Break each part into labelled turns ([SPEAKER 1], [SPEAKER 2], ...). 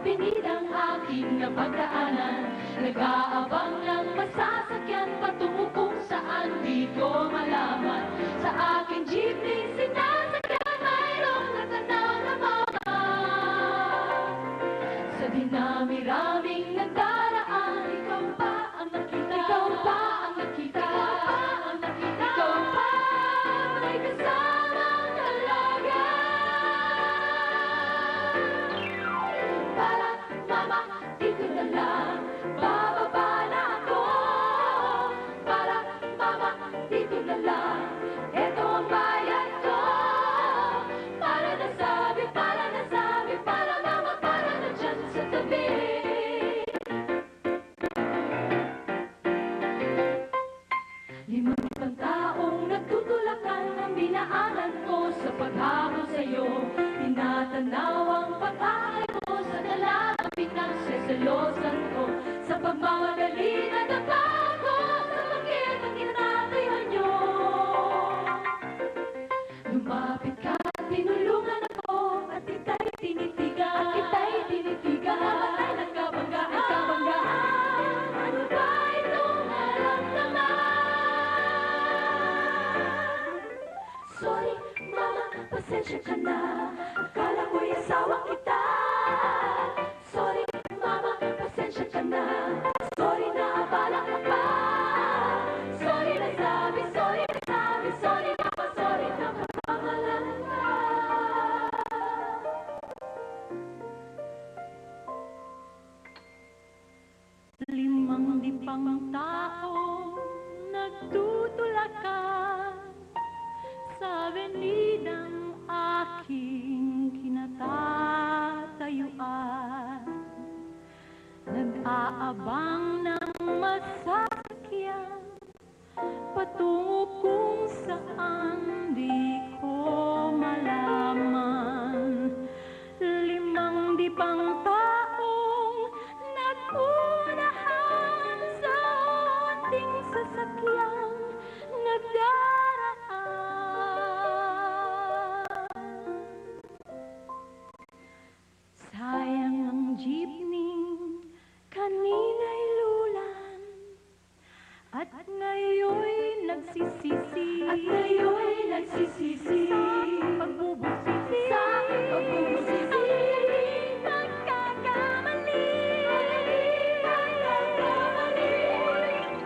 [SPEAKER 1] binidang aking napagdaanan. Nag-aabang ng masasakyan patungo kung saan di ko malaman. Sa aking jeepney sinasakyan mayroong natanaw na mama. Sa dinami-raming nagdaraan, ikaw pa ang nakita, ikaw pa ang nakita, ikaw pa may kasamang dalaga. Para mama, dito na lang, bababa na ako. Para mama, dito na lang, eto ang bayad ko. Para nasabi, para nasabi, para mama, para na dyan sa tabi. Limang ibang taong nagtutulakan ang binaanan ko sa paghabol sa'yo. Tinatanaw ang pag-aay mo sa dalagang pinagsesalosan ko. Sa pagmamadali na dapa ko sa langit ang itatayuan nyo. Lumapit ka at tinulungan ako at kita'y tinitigan. Namatay nagkabanggaan. Ano ba itong naramdaman? Sorry, mama, pasensya ka na. Akala ko'y asawa kita. Sorry, mama, pasensya ka na. Sorry na abala ka pa. Sorry na sabi, sorry na sabi, sorry na pa, sorry na kapamalan ka. Limang dipang tao nagtutulakan sa avenidang aking kinatatayuan. Nag-aabang ng masakyan patungo kung saan di ko malaman. Limang dipang taong nagunahan sa ating sasakyang nagdaraan. Sayang ang jeepney kanina'y lulan at ngayon nagsisisi. Sa pagbubusisi. Nagkakamali.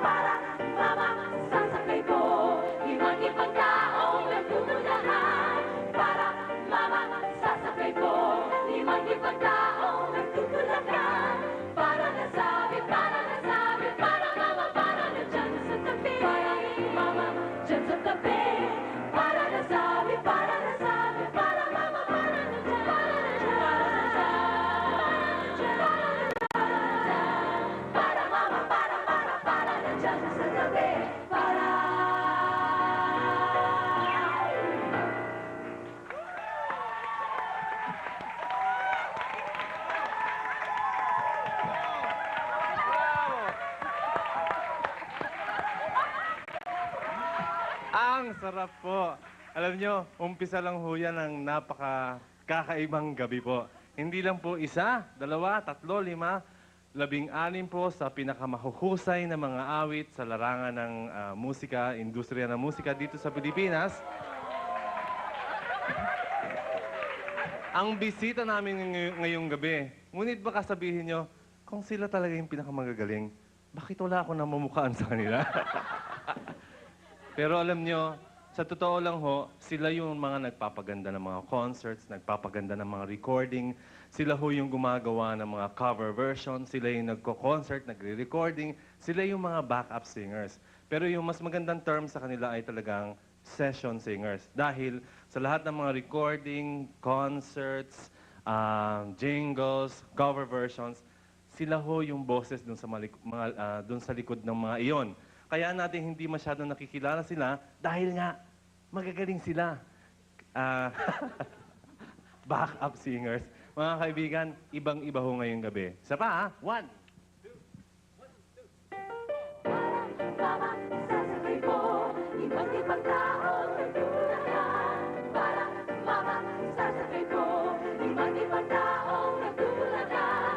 [SPEAKER 1] Para mama, sasakay ko. Limang ibang taong nagtutulakan. Para mama, sasakay ko. Limang ibang taong nagtutulakan. Para nasabi, para nasabi, para mama, para na dyan sa tabi. Para mama, dyan sa tabi. Para nasabi, para nasabi, para mama, para na dyan. Para na dyan, para mama, para na dyan sa tabi. Para.
[SPEAKER 2] Ang sarap po. Alam nyo, umpisa lang ho yan ng napaka-kakaibang gabi po. Hindi lang po isa, dalawa, tatlo, lima, 16 po sa pinakamahuhusay na mga awit sa larangan ng musika, industriya ng musika dito sa Pilipinas. Ang bisita namin ngayong gabi, ngunit baka sabihin nyo, kung sila talaga yung pinakamagagaling, bakit wala ako namumukhaan sa kanila? Pero alam nyo, sa totoo lang ho, sila yung mga nagpapaganda ng mga concerts, nagpapaganda ng mga recording, sila ho yung gumagawa ng mga cover version, sila yung nagko-concert, nagre-recording, sila yung mga backup singers. Pero yung mas magandang term sa kanila ay talagang session singers. Dahil sa lahat ng mga recording, concerts, jingles, cover versions, sila ho yung boses dun sa, dun sa likod ng mga iyon. Kaya natin hindi masyadong nakikilala sila dahil nga magagaling sila. Backup singers. Mga kaibigan, ibang-iba ho ngayong gabi. Isa pa, ha? 1, 2.
[SPEAKER 1] Mama, sasakay po. Ibang ibang tao nagtutulakan. Para mama, sasakay po. Ibang ibang tao nagtutulakan.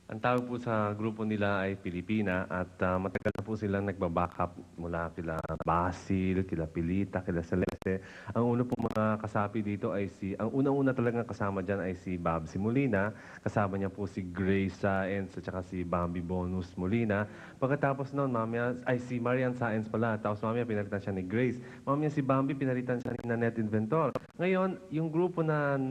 [SPEAKER 2] Ang tawag po sa grupo nila ay Pilipina at matagal na po silang nagbabackup mula kila Basil, kila Pilita, kila Celeste. Ang una po mga kasapi dito ay ang una-una talagang kasama dyan ay si Babsi Molina. Kasama niya po si Grace Saenz at saka si Bambi Bonus Molina. Pagkatapos noon, mamaya, ay si Marian Saenz pala. Tapos mamaya pinalitan siya ni Grace. Mamaya si Bambi pinalitan siya ni Nanette Inventor. Ngayon, yung grupo na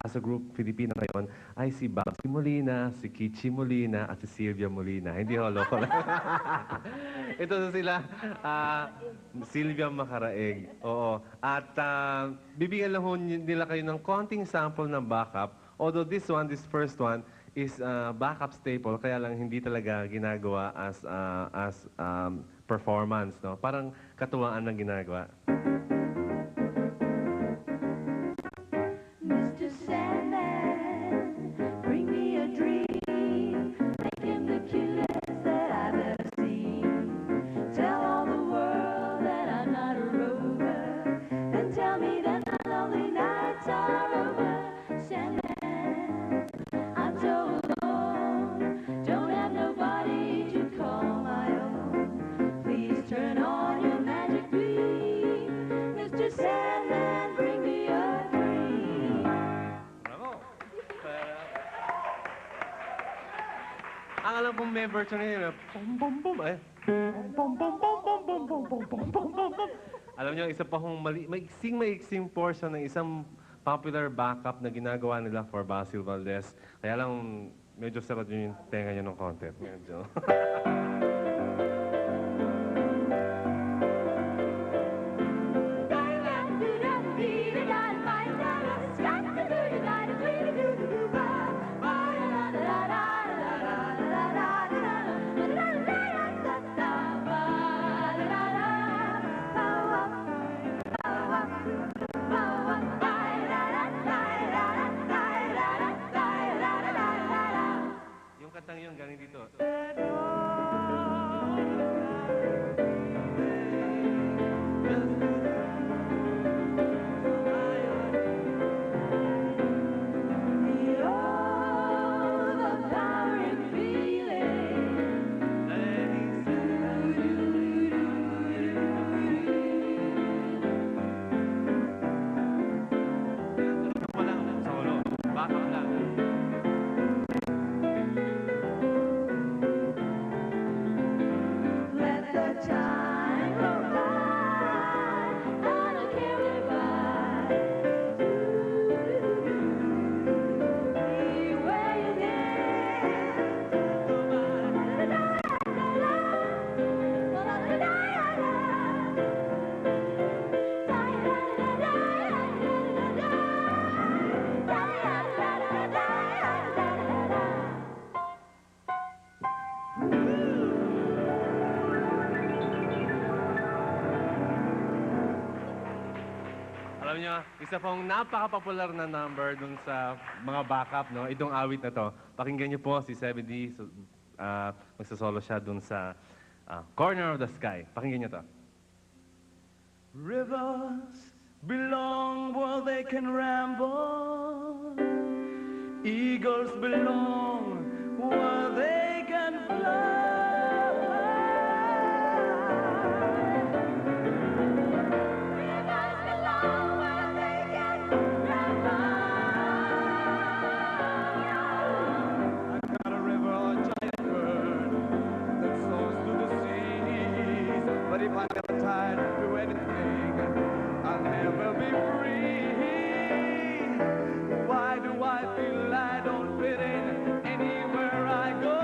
[SPEAKER 2] as a group Filipino ngayon ay si Babsi Molina, si Kichi Molina, at si Sylvia Molina. Hindi ho, loko lang. Ito sila, Sylvia Macaraeg. Oo. At bibigyan lang ho nila kayo ng konting sample ng backup. Although this first one, is backup staple, kaya lang hindi talaga ginagawa as performance, no? Parang katuwaan ng ginagawa.
[SPEAKER 1] Mr. Sandman, bring me a dream. Make him the cutest that I've ever seen. Tell all the world that I'm not a rover, and tell me that my lonely nights are over. Sandman, I'm so alone, don't have nobody to call my own. Please turn on your magic beam. Mr. Sandman, bring me a dream.
[SPEAKER 2] Bravo! Ang alam kong may version nila, bum bum bum, ay. Bum bum bum bum bum bum bum bum bum bum bum. Alam niyo, isa pa hong maiksing portion ng isang popular backup na ginagawa nila for Basil Valdez. Kaya lang, medyo sarap yung tenga niya ng konti. Medyo. Yung kantang yun, galing dito. Walang solo. Backup lang.
[SPEAKER 1] Let the time go by. I don't care if I be where you
[SPEAKER 2] Alam niyo, isa pong napaka-popular na number dun sa mga backup, no? Itong awit na to. Pakinggan niyo po si 7D. Magsasolo siya dun sa Corner of the Sky. Pakinggan niyo to.
[SPEAKER 3] Rivers belong where they can ramble. Eagles belong where they can fly. I'm not a river or a giant bird that soars through the seas. But if I never try to do anything, I'll never be free. Why do I feel I don't fit in anywhere I go?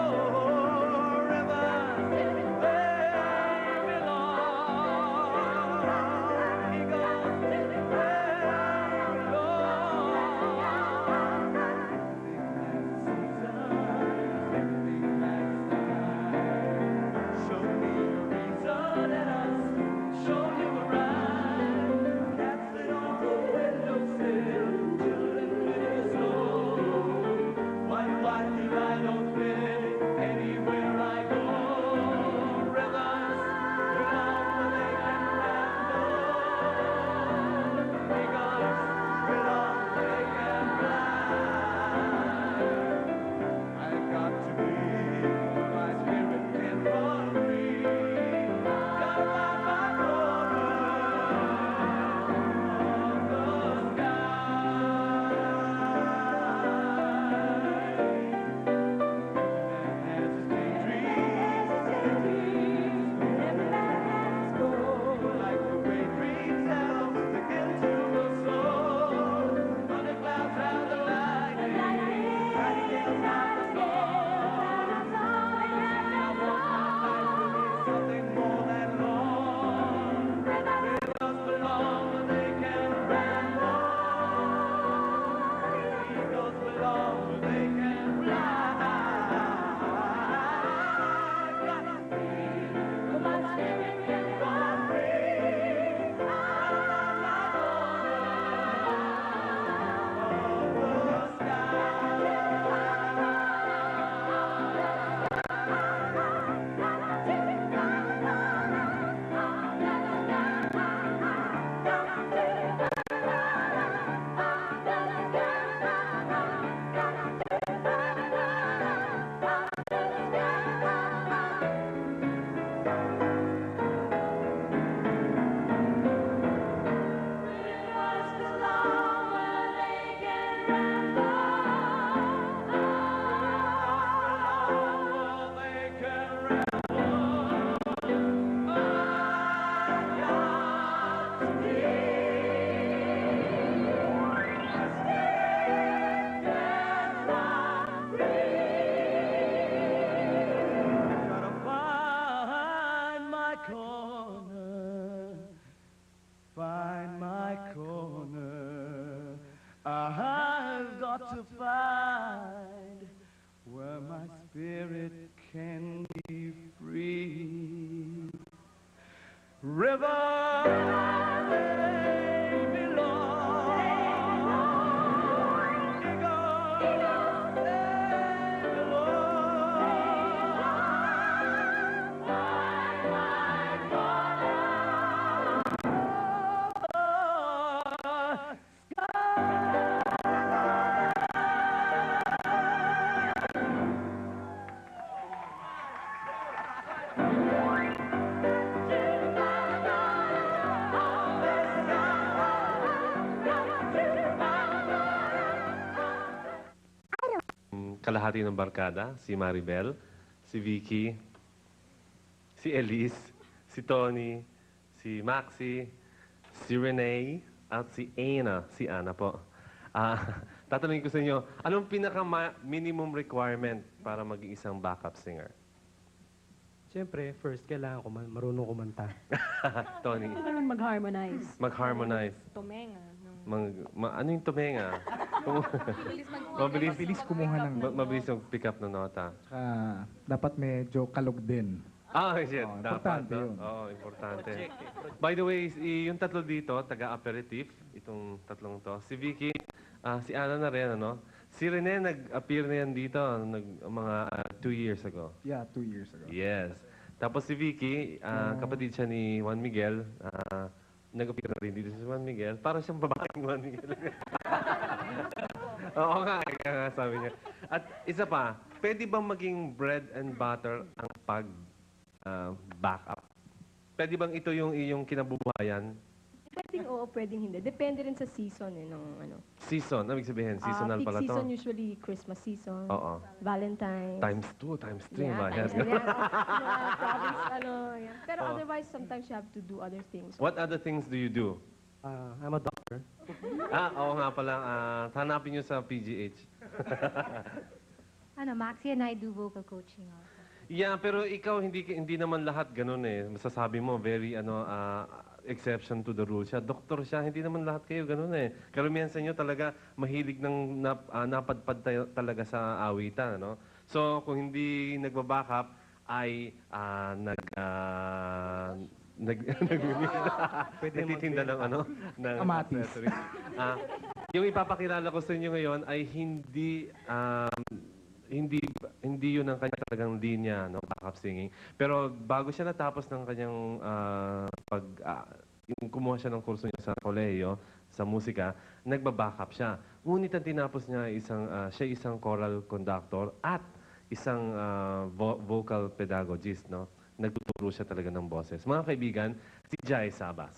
[SPEAKER 4] kalahati ng barkada, si Maribel, si Vicky, si Elise, si Tony, si Maxi, si Renee, at si Ana. Si Ana po. Tatanungin ko sa inyo, anong pinaka-minimum requirement para maging isang backup singer?
[SPEAKER 5] Siyempre, first, kailangan ko marunong kumanta.
[SPEAKER 4] Tony,
[SPEAKER 6] Kailangan mag-harmonize.
[SPEAKER 4] mag-harmonize.
[SPEAKER 6] Tumenga.
[SPEAKER 4] Ano yung tumenga?
[SPEAKER 7] Mabilis kumuha ng...
[SPEAKER 4] Mabilis yung pick up ng nota.
[SPEAKER 7] Tsaka dapat medyo kalog din.
[SPEAKER 4] Shit.
[SPEAKER 7] Oo,
[SPEAKER 4] Dapat,
[SPEAKER 7] importante
[SPEAKER 4] no?
[SPEAKER 7] yun.
[SPEAKER 4] Oo, importante. By the way, yung tatlo dito, taga-aperitif, itong tatlong to. Si Vicky, si Ana na rin, ano? Si Rene, nag-appear na yan dito, mga 2 years ago.
[SPEAKER 7] Yeah, 2 years ago.
[SPEAKER 4] Yes. Tapos si Vicky, kapatid siya ni Juan Miguel, nag-appear na rin dito si Juan Miguel. Para siyang babaeng Juan Miguel. Oo nga, kaya nga sabi niya. At isa pa, pwede bang maging bread and butter ang pag-backup? Pwede bang ito yung iyong kinabubuhayan?
[SPEAKER 6] Pwedeng oo, pwedeng hindi. Depende rin sa season ng ano.
[SPEAKER 4] Season, ibig sabihin, seasonal
[SPEAKER 6] Peak
[SPEAKER 4] pala to.
[SPEAKER 6] season usually Christmas season,
[SPEAKER 4] Oo.
[SPEAKER 6] Valentine's.
[SPEAKER 4] Times 2, times 3
[SPEAKER 6] Yeah,
[SPEAKER 4] ba? Yes.
[SPEAKER 6] province, yeah. Pero otherwise, sometimes you have to do other things.
[SPEAKER 4] What other things do you do?
[SPEAKER 5] I'm a doctor.
[SPEAKER 4] Oo nga pala. Hanapin niyo sa PGH.
[SPEAKER 8] Maxi and I do vocal coaching also.
[SPEAKER 4] Yeah, pero ikaw hindi naman lahat ganun eh. Masasabi mo very exception to the rule siya. Doktor siya, hindi naman lahat kayo ganun eh. Karamihan sa inyo talaga mahilig ng napadpad talaga sa awitan, no? So, kung hindi nagbabackup ay nagtitinda ng ng
[SPEAKER 7] Kamatis.
[SPEAKER 4] accessories. Yung ipapakilala ko sa inyo ngayon ay hindi yun ang kanya talagang linya, no, backup singing. Pero bago siya natapos ng kanyang yung kumuha siya ng kurso niya sa kolehiyo, sa musika, nagba-backup siya. Ngunit ang tinapos niya siya isang choral conductor at isang vocal pedagogist, no. Nagtuturo siya talaga ng boses. Mga kaibigan, si Jai Sabas.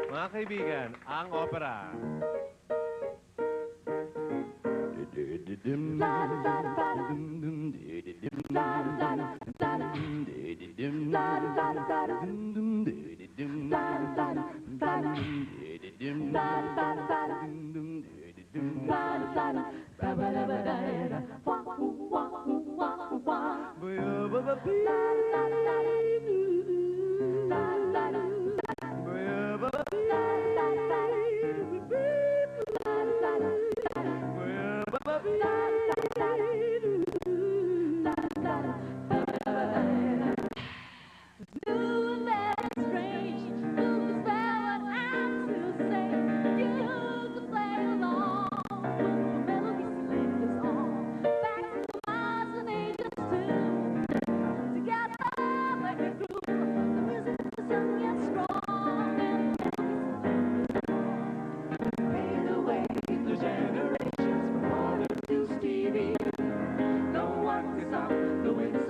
[SPEAKER 4] Mga kaibigan, ang opera.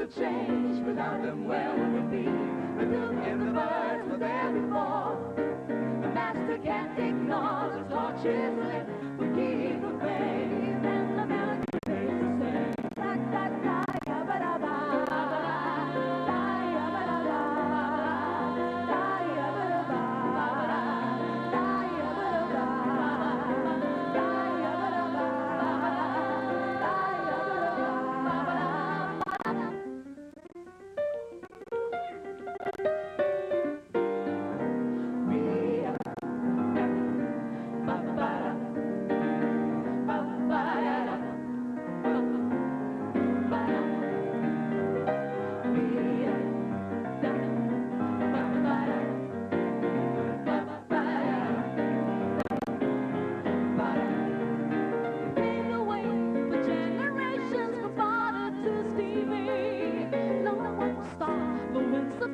[SPEAKER 1] Change without them, where would we be? The look in the birds were there before. The master can't ignore the torches lit. We keep the faith and the melody stays the same. Da da da ya ba da ba, da ya ba da ba, da ya ba da ba, da ya ba da ba, da ya ba da ba, da ya ba da ba.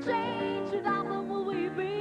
[SPEAKER 1] Change without them, will we be?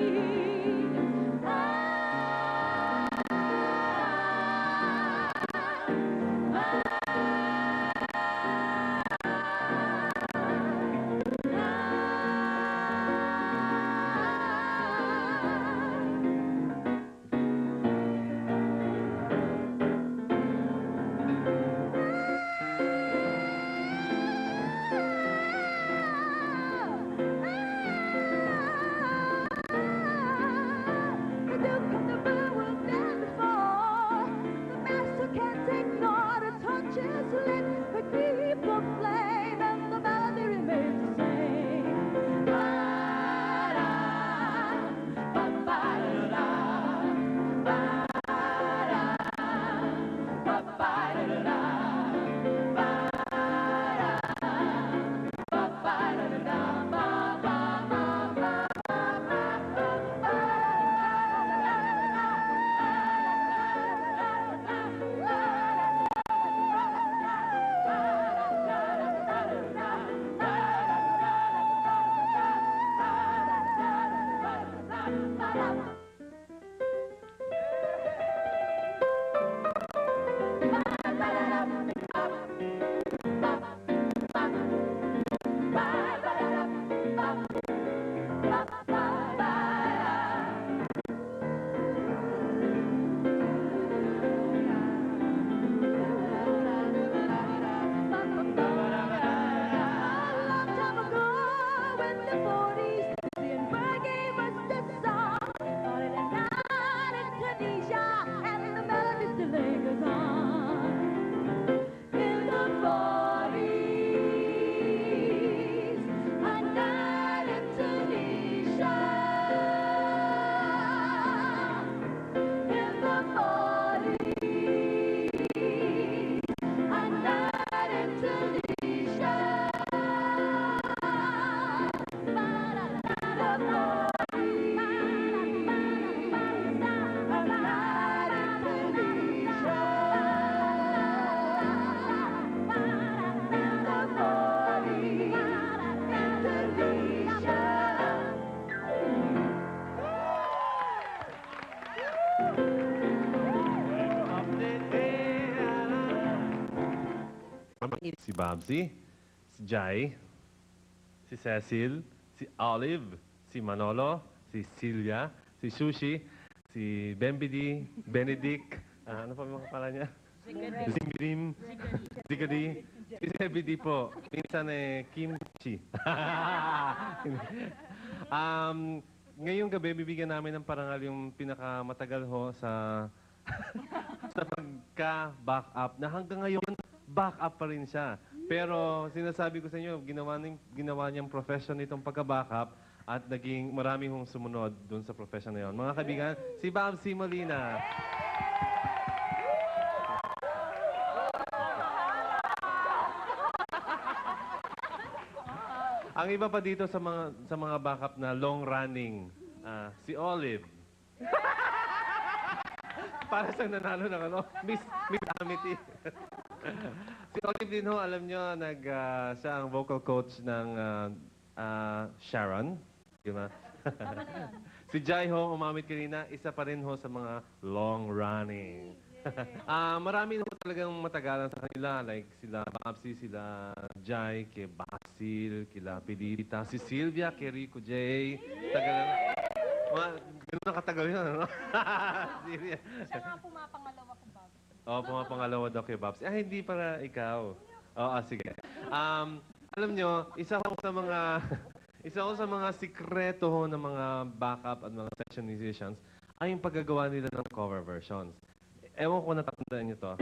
[SPEAKER 4] Si Babsy, si Jai, si Cecil, si si Olive, si Manolo, si Silvia, si Sushi, si Bembidi, Benedict, ano pa mga pala niya? Zimbirim, Zigadi, si Zebedi po. Minsan Kimchi. Ngayong gabi, bibigyan namin ng parangal yung pinakamatagal ho sa sa pagka-back up na hanggang ngayon, back up pa rin siya. Pero sinasabi ko sa inyo, ginawa niyang profession itong pagka-back up at naging marami hong sumunod dun sa profession na yun. Mga kaibigan, si Babsy Molina. Ang iba pa dito sa mga backup na long running, si Olive. Para sa nanalo ng ano, Miss Amity. Si Olive din ho, alam nyo, siya ang vocal coach ng Sharon. Di ba? Si Jai ho, umamit kanina, isa pa rin ho sa mga long running. Marami na ho talagang matagalan sa kanila, like sila Babsy, sila Jai, kay Basil, kila Pilita, si Sylvia, kay Rico J. Tagal na. Ganun na katagal yun, ano? Sylvia.
[SPEAKER 6] Siya nga pumapangalawa ko, Bob.
[SPEAKER 4] Oo, pumapangalawa daw kay Babs. Hindi para ikaw. Oo, sige. Alam nyo, isa ko sa mga sikreto ho ng mga backup at mga session musicians ay yung paggagawa nila ng cover versions. Ewan ko natatandaan nyo to.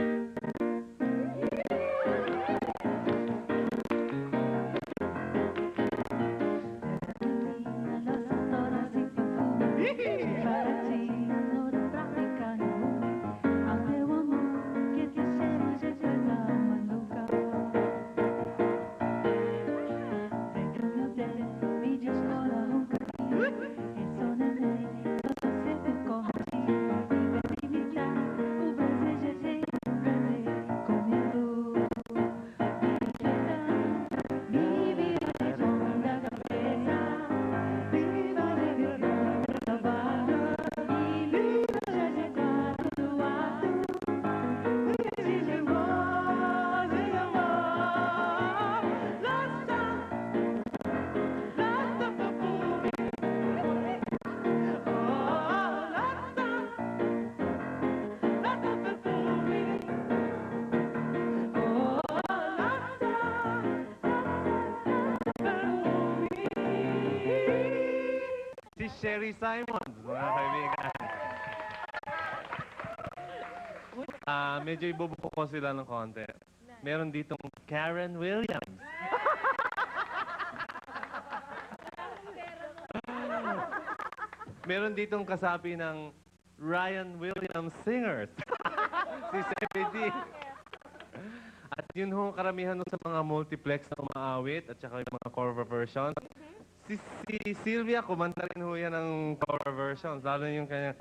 [SPEAKER 4] Si Sherry Simons, mga kaibigan. Medyo ibubuko ko sila ng konti. Meron ditong Karen Williams. Meron ditong kasapi ng Ryan Williams Singers. Si Sebedi. At yun ho, karamihan ho sa mga multiplex na umaawit at saka yung mga cover versions. Si Sylvia, kumanta rin ho yan ng cover versions. Lalo yung kanya,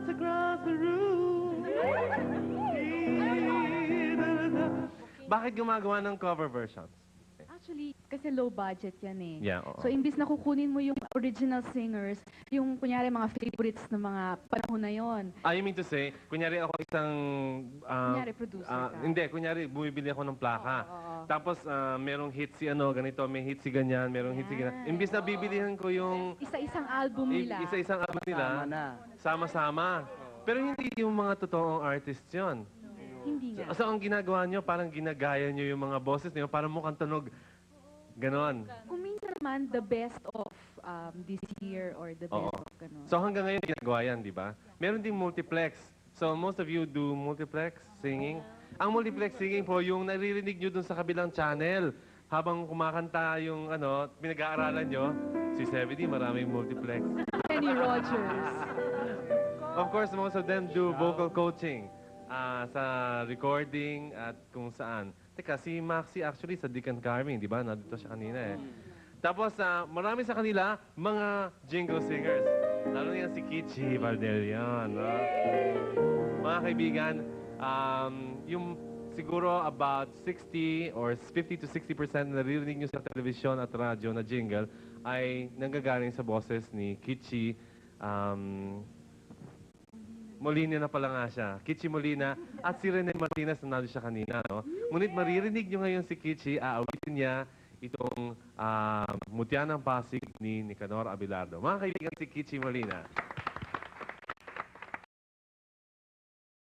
[SPEAKER 4] across the room. Bakit gumagawa ng cover versions?
[SPEAKER 9] Actually, kasi low budget yan eh.
[SPEAKER 4] Yeah, oo.
[SPEAKER 9] So, imbis na kukunin mo yung original singers, yung kunyari mga favorites ng mga panahon na yon.
[SPEAKER 4] You mean to say, kunyari ako isang...
[SPEAKER 9] Kunyari producer ka.
[SPEAKER 4] Hindi, kunyari bumibili ako ng plaka. Tapos merong hit si ano, ganito, may hit si ganyan, merong hit si ganyan. Imbis na bibilihan ko yung...
[SPEAKER 9] Isa-isang album nila.
[SPEAKER 4] Isa-isang album nila, sama-sama. Pero hindi yung mga totoong artist yon.
[SPEAKER 9] Hindi nga.
[SPEAKER 4] So ang ginagawa nyo, parang ginagaya nyo yung mga boses nyo, parang mukhang tunog. Ganon.
[SPEAKER 9] Kung minsan naman, the best of this year or the best
[SPEAKER 4] Oo.
[SPEAKER 9] of ganon.
[SPEAKER 4] So hanggang ngayon ginagawa yan, di ba? Meron ding multiplex. So most of you do multiplex singing. Ang multiplex singing po, yung naririnig nyo dun sa kabilang channel. Habang kumakanta yung ano, pinag-aaralan nyo, si Sebedi, maraming multiplex.
[SPEAKER 9] Kenny Rogers.
[SPEAKER 4] Of course, most of them do vocal coaching sa recording at kung saan. Teka, si Maxi actually sa Deacon Carving, di ba? Nandito siya kanina eh. Tapos, marami sa kanila, mga jingle singers. Lalo na yan si Kichi Valderian. No? Mga kaibigan, yung siguro about 60 or 50 to 60% na naririnig nyo sa television at radyo na jingle ay nanggagaling sa boses ni Kichi Molina na pala nga siya. Kichi Molina at si Rene Martinez na nalo siya kanina. No? Ngunit maririnig nyo ngayon si Kichi, aawitin niya itong Mutya ng Pasig ni Nicanor Abelardo. Mga kaibigan, si Kichi Molina.